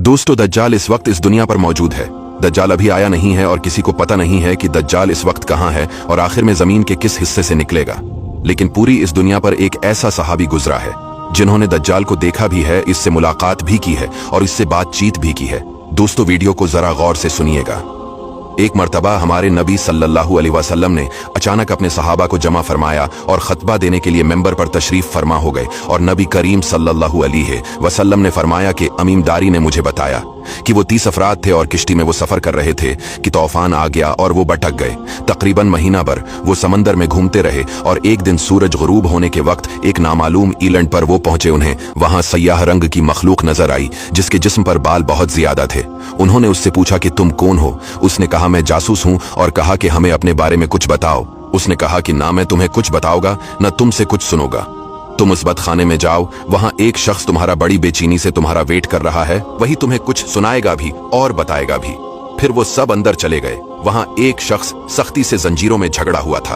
दोस्तों, दज्जाल इस वक्त इस दुनिया पर मौजूद है। दज्जाल अभी आया नहीं है और किसी को पता नहीं है कि दज्जाल इस वक्त कहाँ है और आखिर में जमीन के किस हिस्से से निकलेगा। लेकिन पूरी इस दुनिया पर एक ऐसा सहाबी गुजरा है जिन्होंने दज्जाल को देखा भी है, इससे मुलाकात भी की है और इससे बातचीत भी की है। दोस्तों, वीडियो को जरा गौर से सुनिएगा। एक मर्तबा हमारे नबी सल्लल्लाहु अलैहि वसल्लम ने अचानक अपने सहाबा को जमा फरमाया और खतबा देने के लिए मेंबर पर तशरीफ फरमा हो गए और नबी करीम सल्लल्लाहु अलैहि वसल्लम ने फरमाया कि अमीमदारी ने मुझे बताया कि वो 30 अफराद थे और किश्ती में वो सफर कर रहे थे कि तूफान आ गया और वो भटक गए। तकरीबन महीना भर वो समंदर में घूमते रहे और एक दिन सूरज गुरूब होने के वक्त एक नामालूम ईलैंड पर वो पहुंचे। उन्हें वहां सयाह रंग की मखलूक नजर आई जिसके जिस्म पर बाल बहुत ज्यादा थे। उन्होंने उससे पूछा कि तुम कौन हो? उसने कहा मैं जासूस हूं और कहा कि हमें अपने बारे में कुछ बताओ। उसने कहा कि ना मैं तुम्हें कुछ बताऊंगा न तुमसे कुछ सुनूंगा। तुम उस बदखाने में जाओ, वहां एक शख्स तुम्हारा बड़ी बेचैनी से तुम्हारा वेट कर रहा है, वही तुम्हें कुछ सुनाएगा भी और बताएगा भी। फिर वो सब अंदर चले गए। वहां एक शख्स सख्ती से जंजीरों में झगड़ा हुआ था।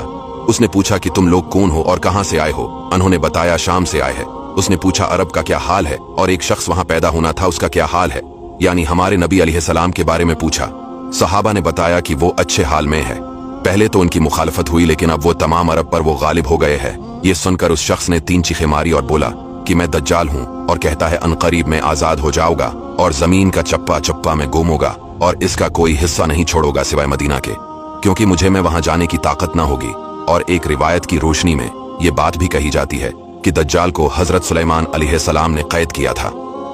उसने पूछा कि तुम लोग कौन हो और कहां से आए हो? उन्होंने बताया शाम से आए हैं। उसने पूछा अरब का क्या हाल है? और एक शख्स वहां पैदा होना था, उसका क्या हाल है? यानी हमारे नबी अलैहिस्सलाम के बारे में पूछा। सहाबा ने बताया कि वो अच्छे हाल में है। पहले तो उनकी मुखालफत हुई लेकिन अब वो तमाम अरब पर वो गालिब हो गए हैं। ये सुनकर उस शख्स ने 3 चीखें मारी और बोला कि मैं दज्जाल हूं और कहता है अनकरीब में आजाद हो जाऊंगा और जमीन का चप्पा चप्पा में गुम होगा और इसका कोई हिस्सा नहीं छोड़ूंगा सिवाय मदीना के, क्योंकि मुझे में वहां जाने की ताकत ना होगी। और एक रिवायत की रोशनी में ये बात भी कही जाती है कि दज्जाल को हजरत सुलेमान अलैहिस्सलाम ने कैद किया था।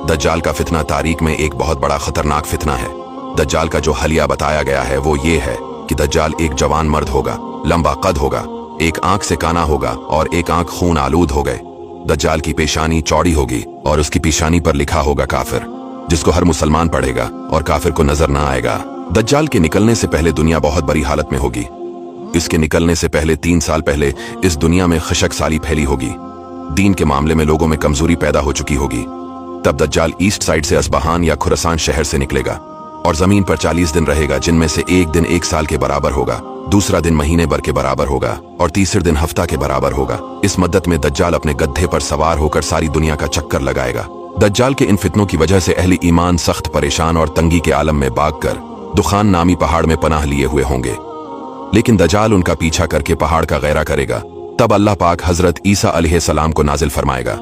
दज्जाल का फितना तारीख में एक बहुत बड़ा खतरनाक फितना है। दज्जाल का जो हलिया बताया गया है वो ये है कि दज्जाल एक जवान मर्द होगा, लंबा कद होगा, एक आंख से काना होगा और एक आंख खून आलूद हो गए। दज्जाल की पेशानी चौड़ी होगी और उसकी पेशानी पर लिखा होगा काफिर, जिसको हर मुसलमान पढ़ेगा और काफिर को नजर ना आएगा। दज्जाल के निकलने से पहले दुनिया बहुत बुरी हालत में होगी। इसके निकलने से पहले 3 साल पहले इस दुनिया में खशक साली फैली होगी। दीन के मामले में लोगों में कमजोरी पैदा हो चुकी होगी। तब दज्जाल ईस्ट साइड से अस्बहान या खुरासान शहर से निकलेगा और जमीन पर 40 दिन रहेगा, जिनमें से एक दिन 1 साल के बराबर होगा, दूसरा दिन महीने भर के बराबर होगा और तीसरे दिन हफ्ता के बराबर होगा। इस मद्दत में दज्जाल अपने गड्ढे पर सवार होकर सारी दुनिया का चक्कर लगाएगा। दज्जाल के इन फितनों की वजह से अहले ईमान सख्त परेशान और तंगी के आलम में भागकर दुखान नामी पहाड़ में पनाह लिए हुए होंगे। लेकिन दज्जाल उनका पीछा करके पहाड़ का गैरा करेगा। तब अल्लाह पाक हजरत ईसा अलैहिस्सलाम को नाजिल फरमाएगा।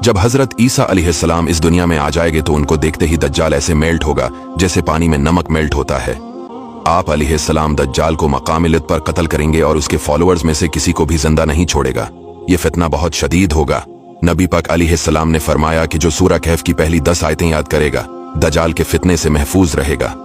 जब हजरत ईसा अलैहिस्सलाम इस दुनिया में आ जाएंगे तो उनको देखते ही दज्जाल ऐसे मेल्ट होगा जैसे पानी में नमक मेल्ट होता है। आप अलैहिस्सलाम दज्जाल को मकामिलत पर कत्ल करेंगे और उसके फॉलोअर्स में से किसी को भी जिंदा नहीं छोड़ेगा। ये फितना बहुत शदीद होगा। नबी पाक अलैहिस्सलाम ने फरमाया कि जो सूरह कहफ की पहली 10 आयतें याद करेगा दज्जाल के फितने से महफूज रहेगा।